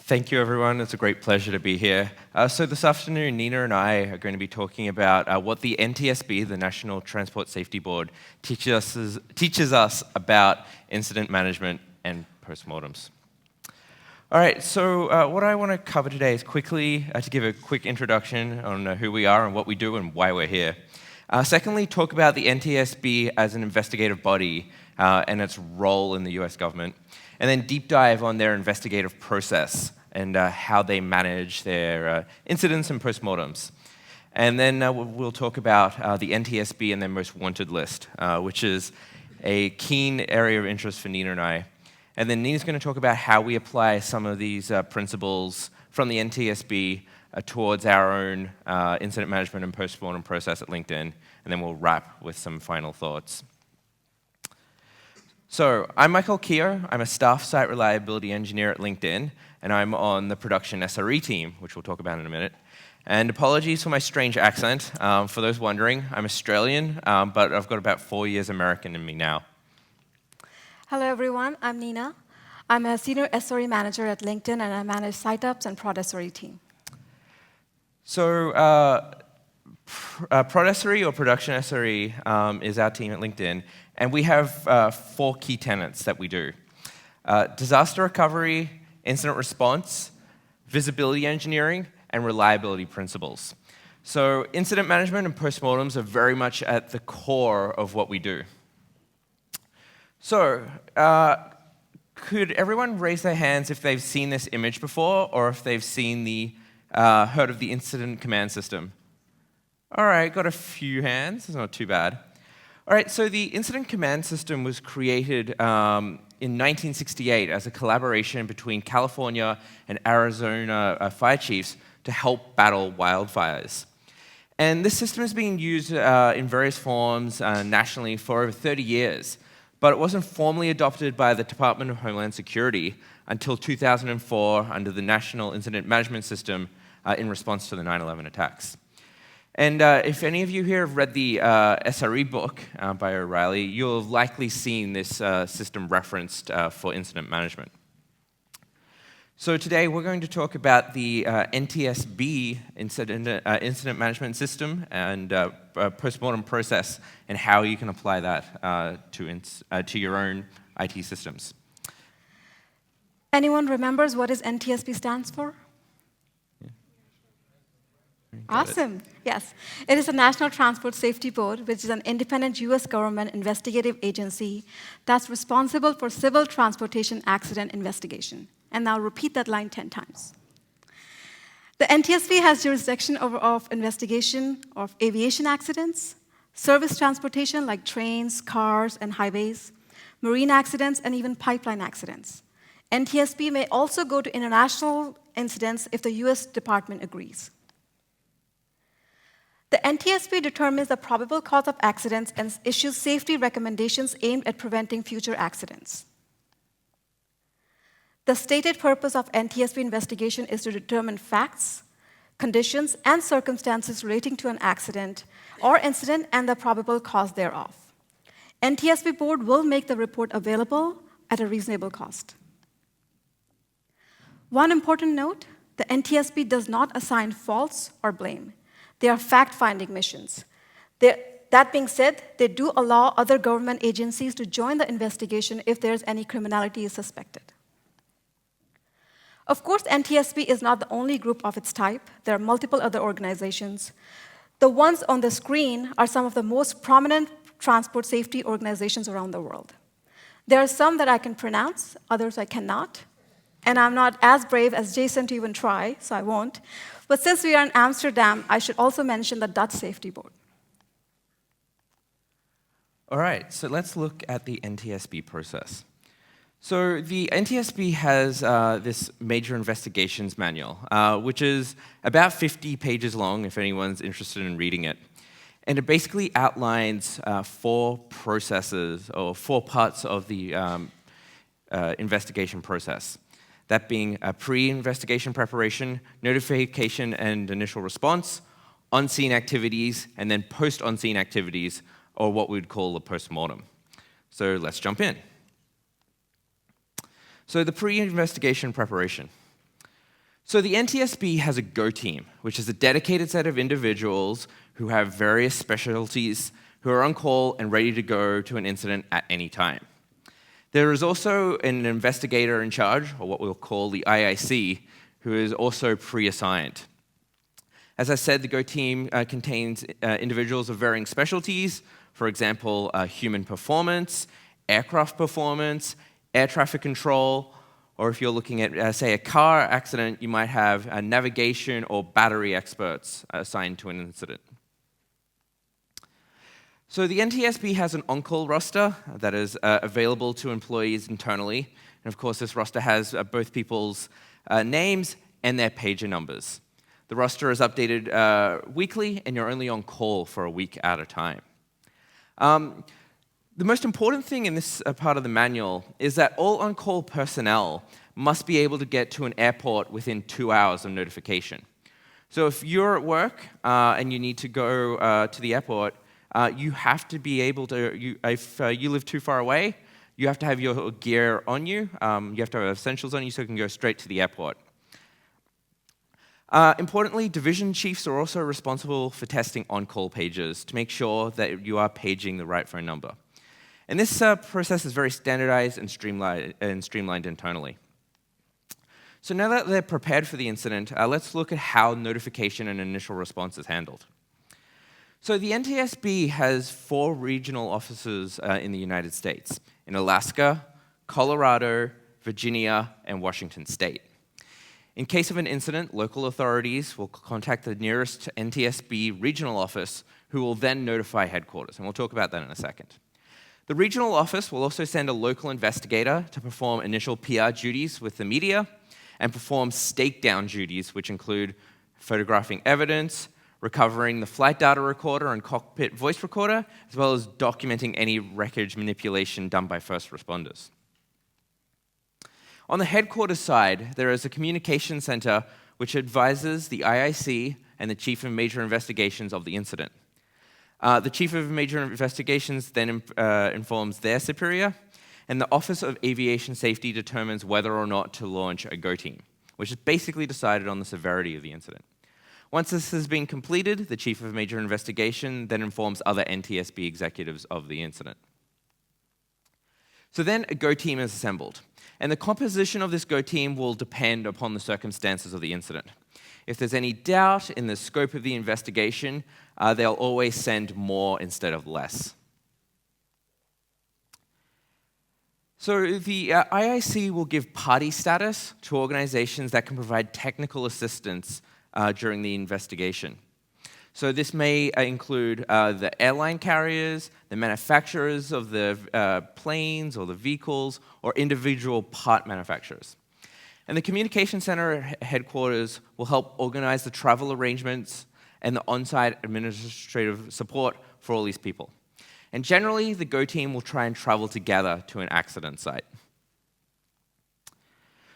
Thank you, everyone. It's a great pleasure to be here. So this afternoon, Nina and I are going to be talking about what the NTSB, the National Transport Safety Board, teaches us about incident management and postmortems. All right, so what I want to cover today is quickly to give a quick introduction on who we are and what we do and why we're here. Secondly, talk about the NTSB as an investigative body and its role in the US government. And then deep dive on their investigative process and how they manage their incidents and postmortems. And then we'll talk about the NTSB and their most wanted list, which is a keen area of interest for Nina and I. And then Nina's going to talk about how we apply some of these principles from the NTSB towards our own incident management and postmortem process at LinkedIn. And then we'll wrap with some final thoughts. So I'm Michael Kehoe. I'm a staff site reliability engineer at LinkedIn, and I'm on the production SRE team, which we'll talk about in a minute. And apologies for my strange accent. For those wondering, I'm Australian, but I've got about 4 years American in me now. Hello, everyone. I'm Nina. I'm a senior SRE manager at LinkedIn, and I manage site ops and prod SRE team. So prod SRE or production SRE is our team at LinkedIn. And we have 4 key tenets that we do. Disaster recovery, incident response, visibility engineering, and reliability principles. So incident management and postmortems are very much at the core of what we do. So could everyone raise their hands if they've seen this image before or if they've seen heard of the incident command system? All right, got a few hands. It's not too bad. All right, so the incident command system was created in 1968 as a collaboration between California and Arizona fire chiefs to help battle wildfires. And this system has been used in various forms nationally for over 30 years, but it wasn't formally adopted by the Department of Homeland Security until 2004 under the National Incident Management System in response to the 9/11 attacks. And if any of you here have read the SRE book by O'Reilly, you'll have likely seen this system referenced for incident management. So today we're going to talk about the NTSB incident management system and postmortem process and how you can apply that to your own IT systems. Anyone remembers what NTSB stands for? Awesome. Yes. It is the National Transport Safety Board, which is an independent U.S. government investigative agency that's responsible for civil transportation accident investigation. And I'll repeat that line 10 times. The NTSB has jurisdiction of investigation of aviation accidents, service transportation like trains, cars, and highways, marine accidents, and even pipeline accidents. NTSB may also go to international incidents if the U.S. Department agrees. The NTSB determines the probable cause of accidents and issues safety recommendations aimed at preventing future accidents. The stated purpose of NTSB investigation is to determine facts, conditions, and circumstances relating to an accident or incident and the probable cause thereof. NTSB board will make the report available at a reasonable cost. One important note, the NTSB does not assign faults or blame. They are fact-finding missions. That being said, they do allow other government agencies to join the investigation if there's any criminality is suspected. Of course, NTSB is not the only group of its type. There are multiple other organizations. The ones on the screen are some of the most prominent transport safety organizations around the world. There are some that I can pronounce, others I cannot. And I'm not as brave as Jason to even try, so I won't. But since we are in Amsterdam, I should also mention the Dutch Safety Board. All right, so let's look at the NTSB process. So the NTSB has this major investigations manual, which is about 50 pages long, if anyone's interested in reading it. And it basically outlines 4 processes, or 4 parts of the investigation process. That being a pre-investigation preparation, notification and initial response, on-scene activities, and then post-on-scene activities, or what we would call a postmortem. So let's jump in. So the pre-investigation preparation. So the NTSB has a Go team, which is a dedicated set of individuals who have various specialties, who are on call and ready to go to an incident at any time. There is also an investigator in charge, or what we'll call the IIC, who is also pre-assigned. As I said, the Go team contains individuals of varying specialties, for example, human performance, aircraft performance, air traffic control, or if you're looking at, say, a car accident, you might have navigation or battery experts assigned to an incident. So the NTSB has an on-call roster that is available to employees internally. And of course, this roster has both people's names and their pager numbers. The roster is updated weekly, and you're only on call for a week at a time. The most important thing in this part of the manual is that all on-call personnel must be able to get to an airport within 2 hours of notification. So if you're at work and you need to go to the airport, you have to be able to, if you live too far away, you have to have your gear on you. You have to have essentials on you so you can go straight to the airport. Importantly, division chiefs are also responsible for testing on-call pages to make sure that you are paging the right phone number. And this process is very standardized and streamlined internally. So now that they're prepared for the incident, let's look at how notification and initial response is handled. So the NTSB has 4 regional offices in the United States, in Alaska, Colorado, Virginia, and Washington State. In case of an incident, local authorities will contact the nearest NTSB regional office, who will then notify headquarters, and we'll talk about that in a second. The regional office will also send a local investigator to perform initial PR duties with the media and perform stake-down duties, which include photographing evidence, recovering the flight data recorder and cockpit voice recorder, as well as documenting any wreckage manipulation done by first responders. On the headquarters side, there is a communication center which advises the IIC and the Chief of Major Investigations of the incident. The Chief of Major Investigations then informs their superior, and the Office of Aviation Safety determines whether or not to launch a Go team, which is basically decided on the severity of the incident. Once this has been completed, the Chief of Major Investigation then informs other NTSB executives of the incident. So then a Go team is assembled, and the composition of this Go team will depend upon the circumstances of the incident. If there's any doubt in the scope of the investigation, they'll always send more instead of less. So the IIC will give party status to organizations that can provide technical assistance during the investigation. So this may include the airline carriers, the manufacturers of the planes or the vehicles, or individual part manufacturers. And the Communication Center headquarters will help organize the travel arrangements and the on-site administrative support for all these people. And generally, the Go team will try and travel together to an accident site.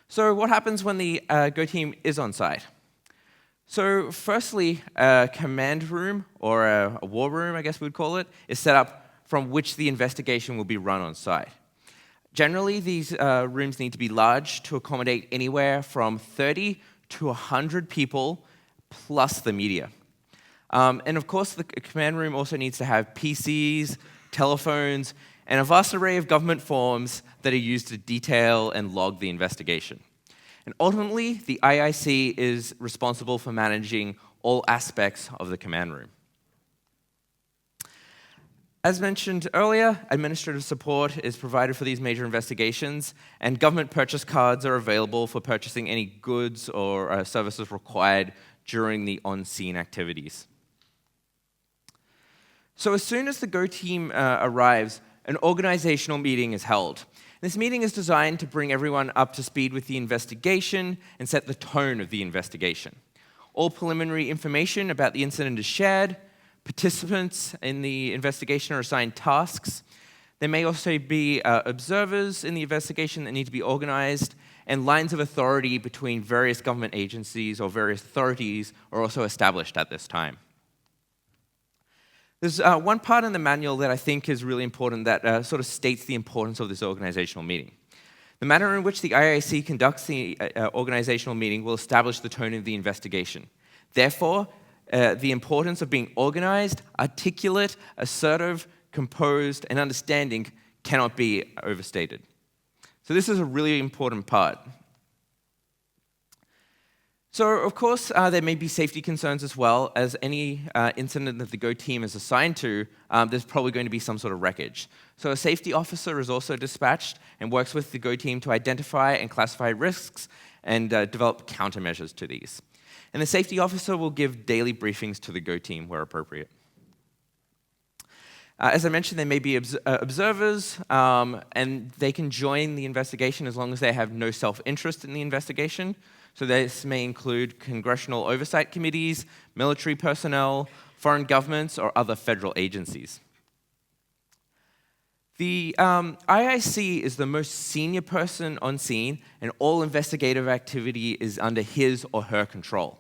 So what happens when the Go team is on site? So firstly, a command room, or a war room, I guess we'd call it, is set up from which the investigation will be run on site. Generally, these rooms need to be large to accommodate anywhere from 30 to 100 people, plus the media. And of course, the command room also needs to have PCs, telephones, and a vast array of government forms that are used to detail and log the investigation. And ultimately, the IIC is responsible for managing all aspects of the command room. As mentioned earlier, administrative support is provided for these major investigations, and government purchase cards are available for purchasing any goods or services required during the on-scene activities. So as soon as the Go team arrives, an organizational meeting is held. This meeting is designed to bring everyone up to speed with the investigation and set the tone of the investigation. All preliminary information about the incident is shared. Participants in the investigation are assigned tasks. There may also be observers in the investigation that need to be organized, and lines of authority between various government agencies or various authorities are also established at this time. There's one part in the manual that I think is really important that sort of states the importance of this organizational meeting. The manner in which the IAC conducts the organizational meeting will establish the tone of the investigation. Therefore, the importance of being organized, articulate, assertive, composed, and understanding cannot be overstated. So this is a really important part. So, of course, there may be safety concerns as well. As any incident that the Go team is assigned to, there's probably going to be some sort of wreckage. So a safety officer is also dispatched and works with the Go team to identify and classify risks and develop countermeasures to these. And the safety officer will give daily briefings to the Go team where appropriate. As I mentioned, there may be observers, and they can join the investigation as long as they have no self-interest in the investigation. So this may include congressional oversight committees, military personnel, foreign governments, or other federal agencies. The IIC is the most senior person on scene, and all investigative activity is under his or her control.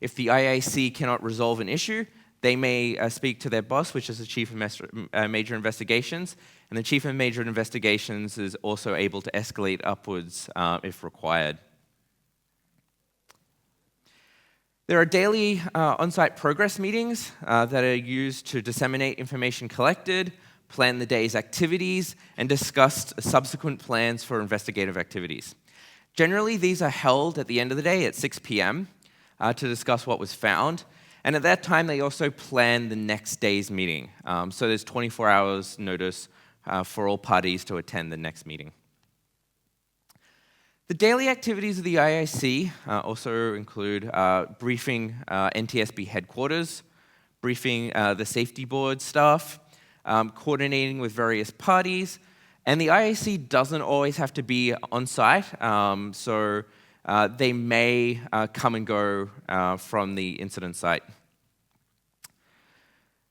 If the IIC cannot resolve an issue, they may speak to their boss, which is the Chief of Major Investigations, and the Chief of Major Investigations is also able to escalate upwards if required. There are daily on-site progress meetings that are used to disseminate information collected, plan the day's activities, and discuss subsequent plans for investigative activities. Generally, these are held at the end of the day at 6 p.m. To discuss what was found, and at that time, they also plan the next day's meeting. So there's 24 hours notice for all parties to attend the next meeting. The daily activities of the IIC also include briefing NTSB headquarters, briefing the safety board staff, coordinating with various parties, and the IIC doesn't always have to be on site, so they may come and go from the incident site.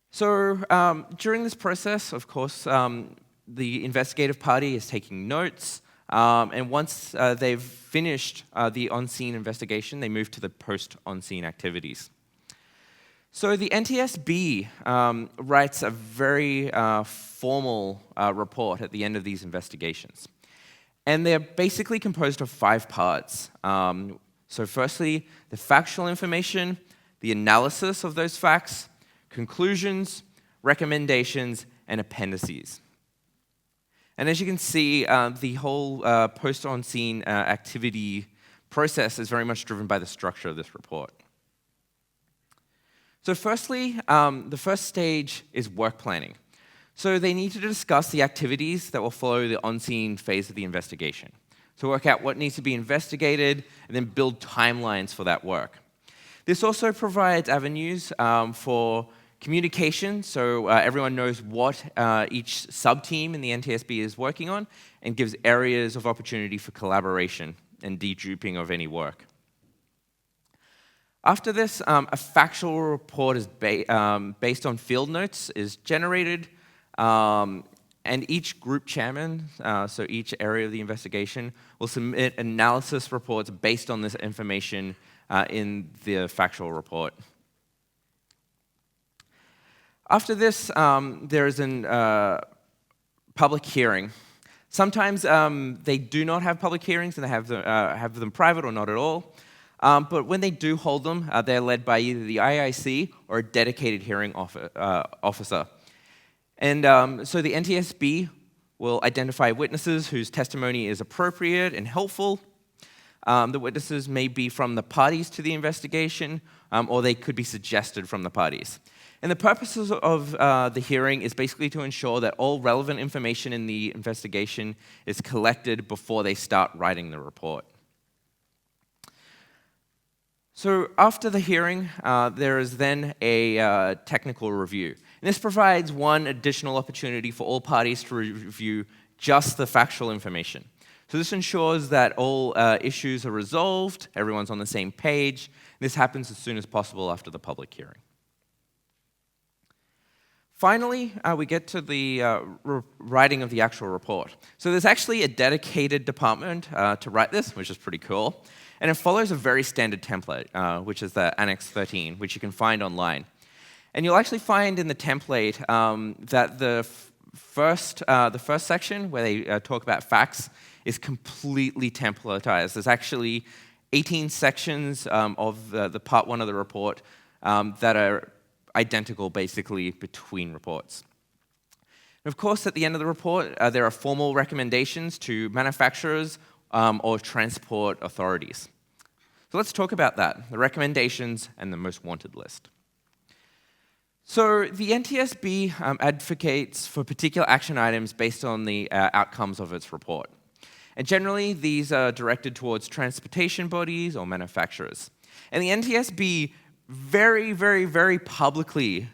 So during this process, of course, the investigative party is taking notes, and once they've finished the on-scene investigation, they move to the post-on-scene activities. So the NTSB writes a very formal report at the end of these investigations. And they're basically composed of 5 parts. So firstly, the factual information, the analysis of those facts, conclusions, recommendations, and appendices. And as you can see, the whole post-on-scene activity process is very much driven by the structure of this report. So firstly, the first stage is work planning. So they need to discuss the activities that will follow the on-scene phase of the investigation. So work out what needs to be investigated, and then build timelines for that work. This also provides avenues for communication, so everyone knows what each sub-team in the NTSB is working on, and gives areas of opportunity for collaboration and deduping of any work. After this, a factual report is based on field notes is generated, and each group chairman, so each area of the investigation, will submit analysis reports based on this information in the factual report. After this, there is a public hearing. Sometimes they do not have public hearings, and they have them private or not at all. But when they do hold them, they're led by either the IIC or a dedicated hearing officer. And so the NTSB will identify witnesses whose testimony is appropriate and helpful. The witnesses may be from the parties to the investigation, or they could be suggested from the parties. And the purposes of the hearing is basically to ensure that all relevant information in the investigation is collected before they start writing the report. So after the hearing, there is then a technical review. And this provides one additional opportunity for all parties to review just the factual information. So this ensures that all issues are resolved, everyone's on the same page. This happens as soon as possible after the public hearing. Finally, we get to the writing of the actual report. So there's actually a dedicated department to write this, which is pretty cool. And it follows a very standard template, which is the Annex 13, which you can find online. And you'll actually find in the template that the first section, where they talk about facts, is completely templatized. There's actually 18 sections of the part 1 of the report that are identical, basically, between reports. And of course, at the end of the report, there are formal recommendations to manufacturers or transport authorities. So let's talk about that, the recommendations and the most wanted list. So the NTSB advocates for particular action items based on the outcomes of its report. And generally, these are directed towards transportation bodies or manufacturers. And the NTSB very, very, very publicly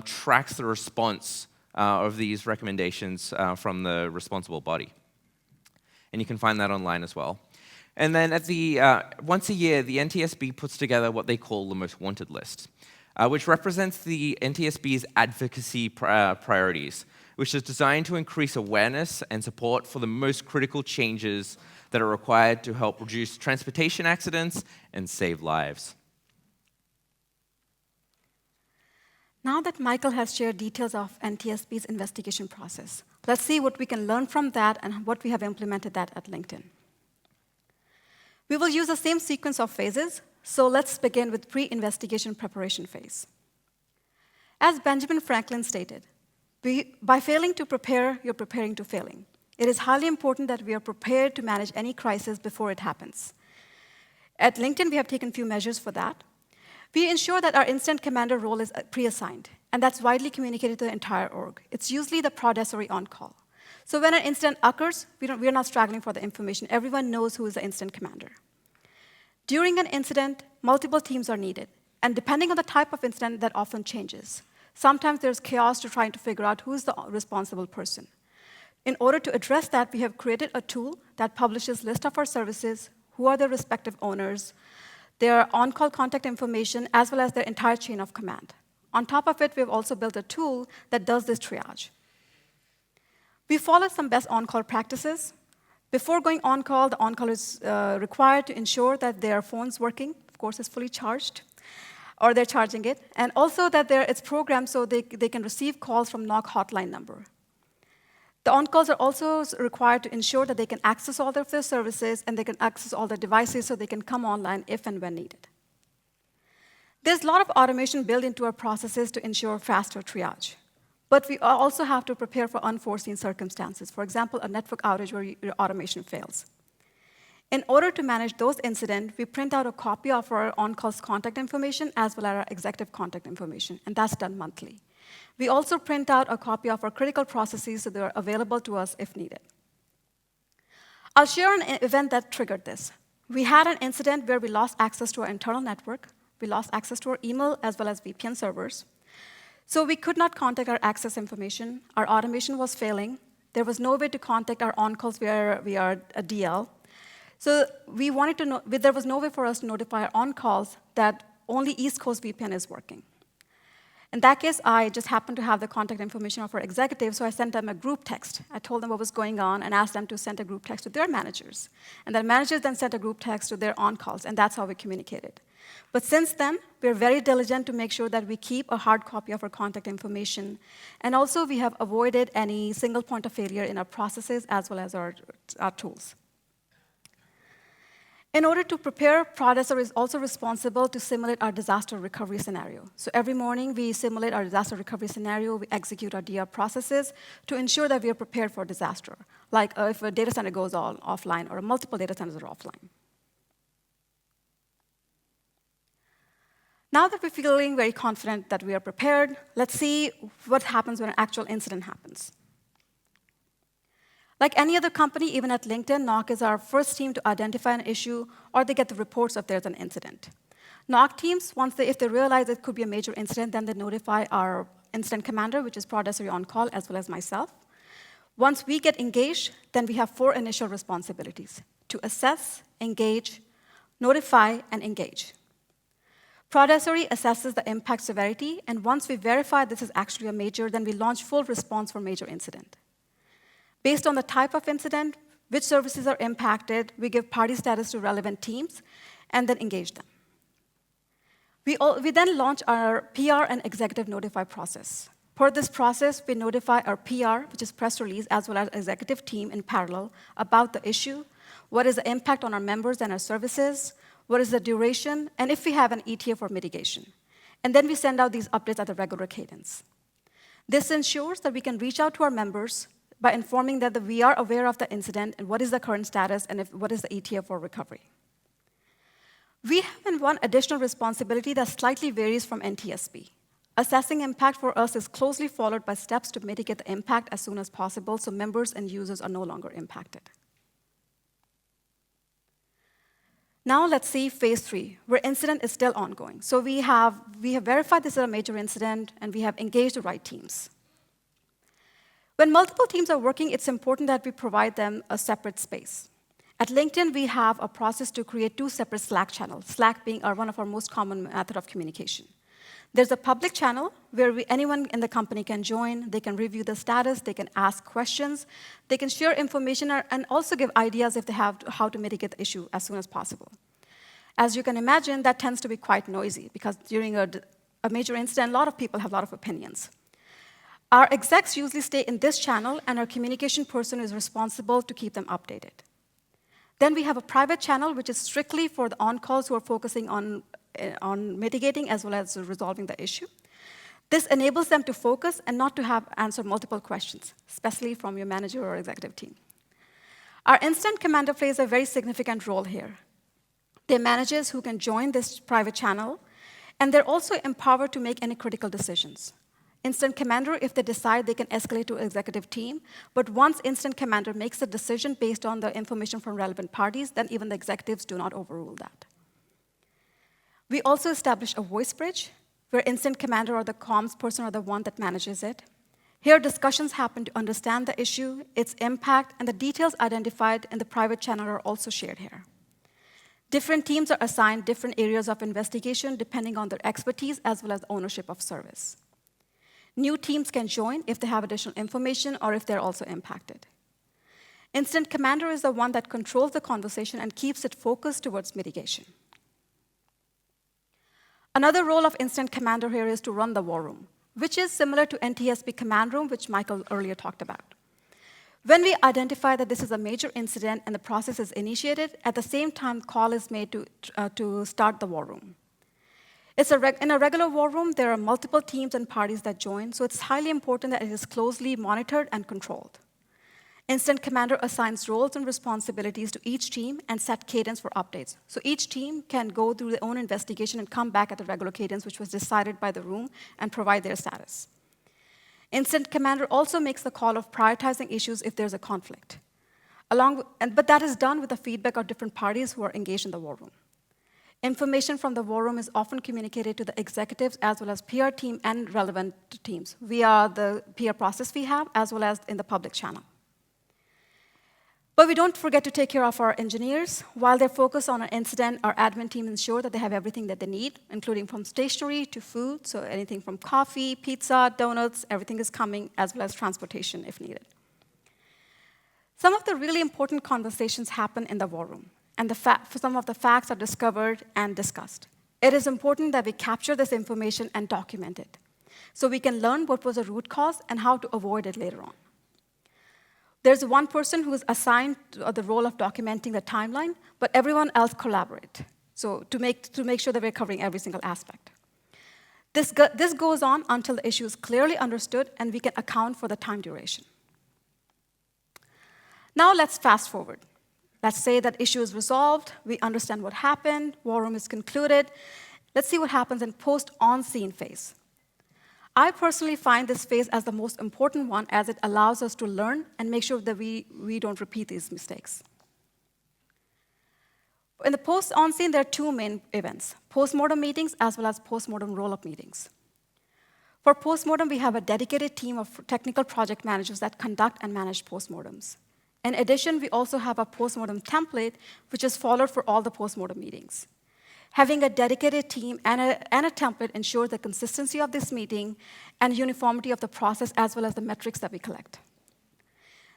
tracks the response of these recommendations from the responsible body. And you can find that online as well. And then at the once a year, the NTSB puts together what they call the most wanted list, which represents the NTSB's advocacy priorities, which is designed to increase awareness and support for the most critical changes that are required to help reduce transportation accidents and save lives. Now that Michael has shared details of NTSB's investigation process, let's see what we can learn from that and what we have implemented that at LinkedIn. We will use the same sequence of phases, so let's begin with pre-investigation preparation phase. As Benjamin Franklin stated, by failing to prepare, you're preparing to failing. It is highly important that we are prepared to manage any crisis before it happens. At LinkedIn, we have taken a few measures for that. We ensure that our incident commander role is pre-assigned, and that's widely communicated to the entire org. It's usually the prod SRE on call. So when an incident occurs, we're not struggling for the information. Everyone knows who is the incident commander. During an incident, multiple teams are needed, and depending on the type of incident, that often changes. Sometimes there's chaos to trying to figure out who's the responsible person. In order to address that, we have created a tool that publishes list of our services, who are their respective owners, their on-call contact information, as well as their entire chain of command. On top of it, we've also built a tool that does this triage. We follow some best on-call practices. Before going on-call, the on-call is required to ensure that their phone's working, of course, it's fully charged, or they're charging it, and also that it's programmed so they can receive calls from NOC hotline number. The on-calls are also required to ensure that they can access all of their services and they can access all their devices so they can come online if and when needed. There's a lot of automation built into our processes to ensure faster triage. But we also have to prepare for unforeseen circumstances. For example, a network outage where your automation fails. In order to manage those incidents, we print out a copy of our on-call's contact information as well as our executive contact information, and that's done monthly. We also print out a copy of our critical processes so they're available to us if needed. I'll share an event that triggered this. We had an incident where we lost access to our internal network. We lost access to our email as well as VPN servers. So we could not contact our access information. Our automation was failing. There was no way to contact our on-calls via a DL. So we wanted to know, there was no way for us to notify our on-calls that only East Coast VPN is working. In that case, I just happened to have the contact information of our executive, so I sent them a group text. I told them what was going on and asked them to send a group text to their managers. And the managers then sent a group text to their on-calls, and that's how we communicated. But since then, we're very diligent to make sure that we keep a hard copy of our contact information. And also, we have avoided any single point of failure in our processes as well as our tools. In order to prepare, Prodessor is also responsible to simulate our disaster recovery scenario. So every morning, we simulate our disaster recovery scenario. We execute our DR processes to ensure that we are prepared for disaster, like if a data center goes all offline or multiple data centers are offline. Now that we're feeling very confident that we are prepared, let's see what happens when an actual incident happens. Like any other company, even at LinkedIn, NOC is our first team to identify an issue, or they get the reports if there's an incident. NOC teams, if they realize it could be a major incident, then they notify our incident commander, which is Prod SRE on call, as well as myself. Once we get engaged, then we have 4 initial responsibilities: to assess, engage, notify, and engage. Prod SRE assesses the impact severity, and once we verify this is actually a major, then we launch full response for major incident. Based on the type of incident, which services are impacted, we give party status to relevant teams, and then engage them. We then launch our PR and executive notify process. Per this process, we notify our PR, which is press release, as well as executive team in parallel about the issue, what is the impact on our members and our services, what is the duration, and if we have an ETA for mitigation. And then we send out these updates at a regular cadence. This ensures that we can reach out to our members by informing that we are aware of the incident and what is the current status and what is the ETA for recovery. We have one additional responsibility that slightly varies from NTSB. Assessing impact for us is closely followed by steps to mitigate the impact as soon as possible so members and users are no longer impacted. Now let's see phase 3, where incident is still ongoing. So we have verified this is a major incident, and we have engaged the right teams. When multiple teams are working, it's important that we provide them a separate space. At LinkedIn, we have a process to create 2 separate Slack channels, Slack being one of our most common method of communication. There's a public channel where anyone in the company can join. They can review the status. They can ask questions. They can share information and also give ideas if they have how to mitigate the issue as soon as possible. As you can imagine, that tends to be quite noisy because during a major incident, a lot of people have a lot of opinions. Our execs usually stay in this channel, and our communication person is responsible to keep them updated. Then we have a private channel, which is strictly for the on-calls who are focusing on mitigating as well as resolving the issue. This enables them to focus and not to have answer multiple questions, especially from your manager or executive team. Our incident commander plays a very significant role here. They're managers who can join this private channel, and they're also empowered to make any critical decisions. Incident commander, if they decide, they can escalate to executive team, but once incident commander makes a decision based on the information from relevant parties, then even the executives do not overrule that. We also establish a voice bridge, where incident commander or the comms person are the one that manages it. Here, discussions happen to understand the issue, its impact, and the details identified in the private channel are also shared here. Different teams are assigned different areas of investigation depending on their expertise as well as ownership of service. New teams can join if they have additional information or if they're also impacted. Incident commander is the one that controls the conversation and keeps it focused towards mitigation. Another role of incident commander here is to run the war room, which is similar to NTSB command room, which Michael earlier talked about. When we identify that this is a major incident and the process is initiated, at the same time, call is made to start the war room. In a regular war room, there are multiple teams and parties that join, so it's highly important that it is closely monitored and controlled. Incident commander assigns roles and responsibilities to each team and set cadence for updates. So each team can go through their own investigation and come back at the regular cadence, which was decided by the room, and provide their status. Incident commander also makes the call of prioritizing issues if there's a conflict. But that is done with the feedback of different parties who are engaged in the war room. Information from the war room is often communicated to the executives as well as PR team and relevant teams via the PR process we have, as well as in the public channel. But we don't forget to take care of our engineers. While they're focused on an incident, our admin team ensure that they have everything that they need, including from stationery to food, so anything from coffee, pizza, donuts, everything is coming, as well as transportation if needed. Some of the really important conversations happen in the war room, and some of the facts are discovered and discussed. It is important that we capture this information and document it, so we can learn what was the root cause and how to avoid it later on. There's one person who is assigned the role of documenting the timeline, but everyone else collaborate, so to make sure that we're covering every single aspect. This goes on until the issue is clearly understood and we can account for the time duration. Now let's fast forward. Let's say that issue is resolved, we understand what happened, war room is concluded. Let's see what happens in post-on-scene phase. I personally find this phase as the most important one, as it allows us to learn and make sure that we don't repeat these mistakes. In the post-on-scene, there are 2 main events, postmortem meetings as well as postmortem roll-up meetings. For postmortem, we have a dedicated team of technical project managers that conduct and manage postmortems. In addition, we also have a postmortem template, which is followed for all the postmortem meetings. Having a dedicated team and a template ensures the consistency of this meeting and uniformity of the process, as well as the metrics that we collect.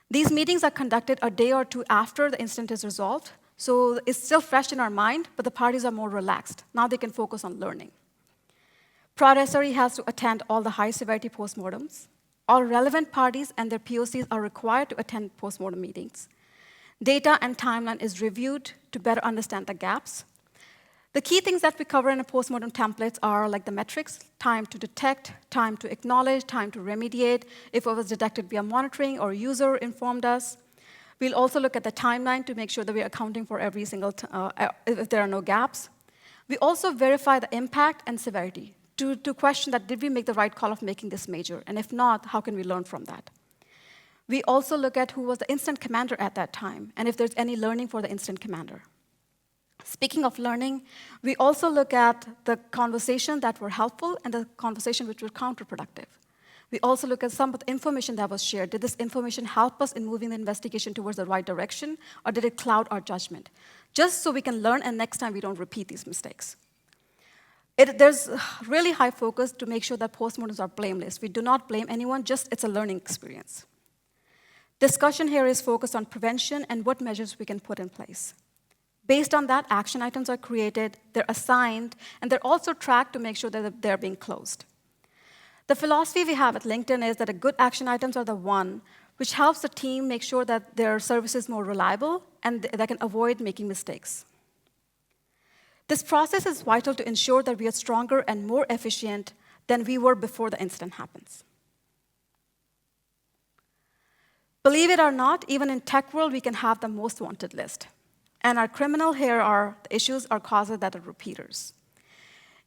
These meetings are conducted a day or 2 after the incident is resolved, so it's still fresh in our mind, but the parties are more relaxed. Now they can focus on learning. Prod SRE has to attend all the high-severity postmortems. All relevant parties and their POCs are required to attend postmortem meetings. Data and timeline is reviewed to better understand the gaps. The key things that we cover in a postmortem templates are like the metrics: time to detect, time to acknowledge, time to remediate, if it was detected via monitoring or user informed us. We'll also look at the timeline to make sure that we're accounting for every single, if there are no gaps. We also verify the impact and severity to question that, did we make the right call of making this major? And if not, how can we learn from that? We also look at who was the incident commander at that time, and if there's any learning for the incident commander. Speaking of learning, we also look at the conversations that were helpful and the conversation which were counterproductive. We also look at some of the information that was shared. Did this information help us in moving the investigation towards the right direction, or did it cloud our judgment? Just so we can learn and next time we don't repeat these mistakes. There's really high focus to make sure that postmortems are blameless. We do not blame anyone, just it's a learning experience. Discussion here is focused on prevention and what measures we can put in place. Based on that, action items are created, they're assigned, and they're also tracked to make sure that they're being closed. The philosophy we have at LinkedIn is that the good action items are the one which helps the team make sure that their service is more reliable and they can avoid making mistakes. This process is vital to ensure that we are stronger and more efficient than we were before the incident happens. Believe it or not, even in tech world, we can have the most wanted list. And our criminal here are the issues or causes that are repeaters.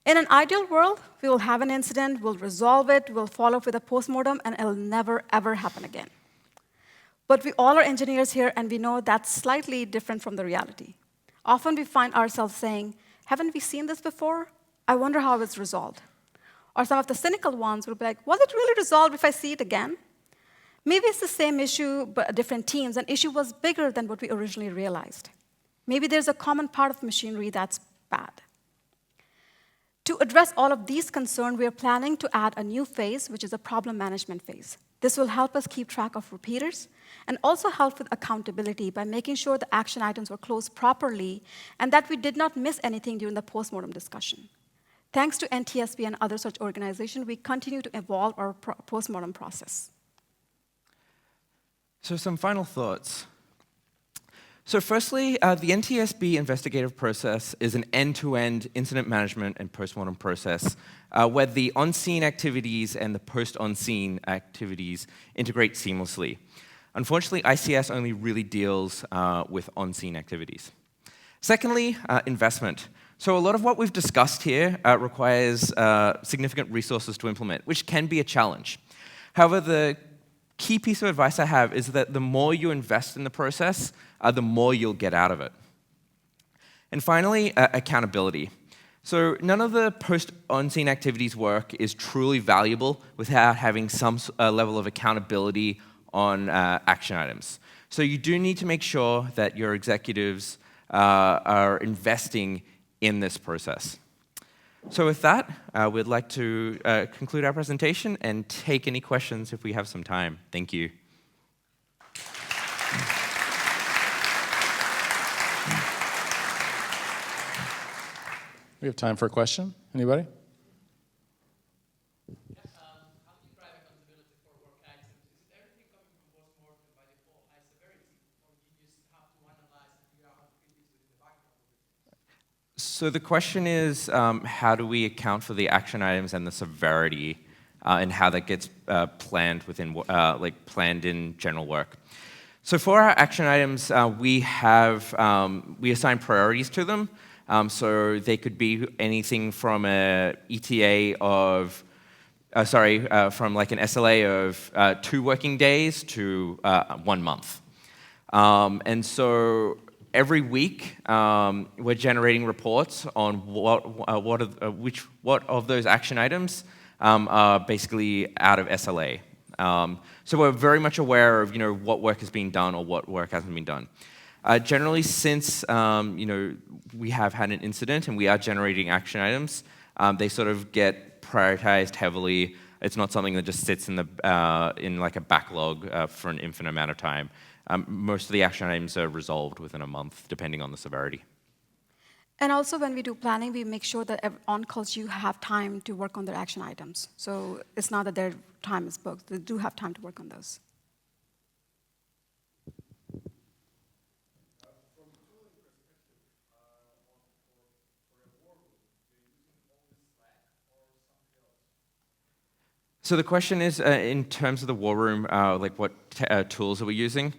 In an ideal world, we will have an incident, we'll resolve it, we'll follow up with a postmortem, and it'll never, ever happen again. But we all are engineers here, and we know that's slightly different from the reality. Often we find ourselves saying, haven't we seen this before? I wonder how it's resolved. Or some of the cynical ones will be like, was it really resolved if I see it again? Maybe it's the same issue, but different teams. An issue was bigger than what we originally realized. Maybe there's a common part of machinery that's bad. To address all of these concerns, we are planning to add a new phase, which is a problem management phase. This will help us keep track of repeaters and also help with accountability by making sure the action items were closed properly and that we did not miss anything during the postmortem discussion. Thanks to NTSB and other such organizations, we continue to evolve our postmortem process. So some final thoughts. So firstly, the NTSB investigative process is an end-to-end incident management and postmortem process where the on-scene activities and the post-on-scene activities integrate seamlessly. Unfortunately, ICS only really deals with on-scene activities. Secondly, investment. So a lot of what we've discussed here requires significant resources to implement, which can be a challenge. However, the key piece of advice I have is that the more you invest in the process, the more you'll get out of it. And finally, accountability. So none of the post-on-scene activities work is truly valuable without having some level of accountability on action items. So you do need to make sure that your executives are investing in this process. So with that, we'd like to conclude our presentation and take any questions if we have some time. Thank you. We have time for a question. Anybody? How do you drive accountability for work accidents? Is it everything coming from postmortem by default high severity, or do you just have to analyze and figure out how to fit this within the background? So the question is, how do we account for the action items and the severity, and how that gets planned within, planned in general work? So for our action items, we assign priorities to them. So they could be anything from a ETA of, from like an SLA of 2 working days to 1 month. And so every week, we're generating reports on what of those action items are basically out of SLA. So we're very much aware of what work is being done or what work hasn't been done. Generally, since we have had an incident and we are generating action items, they sort of get prioritized heavily. It's not something that just sits in like a backlog for an infinite amount of time. Most of the action items are resolved within a month, depending on the severity. And also, when we do planning, we make sure that on-calls you have time to work on their action items. So it's not that their time is booked. They do have time to work on those. So the question is, in terms of the war room, like what tools are we using?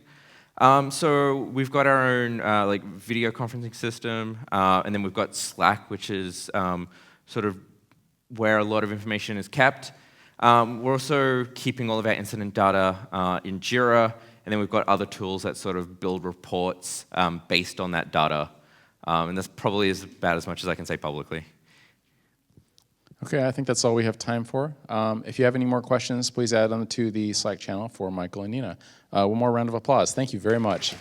So we've got our own like video conferencing system, and then we've got Slack, which is sort of where a lot of information is kept. We're also keeping all of our incident data in Jira, and then we've got other tools that sort of build reports based on that data. And that's probably about as much as I can say publicly. Okay, I think that's all we have time for. If you have any more questions, please add them to the Slack channel for Michael and Nina. One more round of applause. Thank you very much.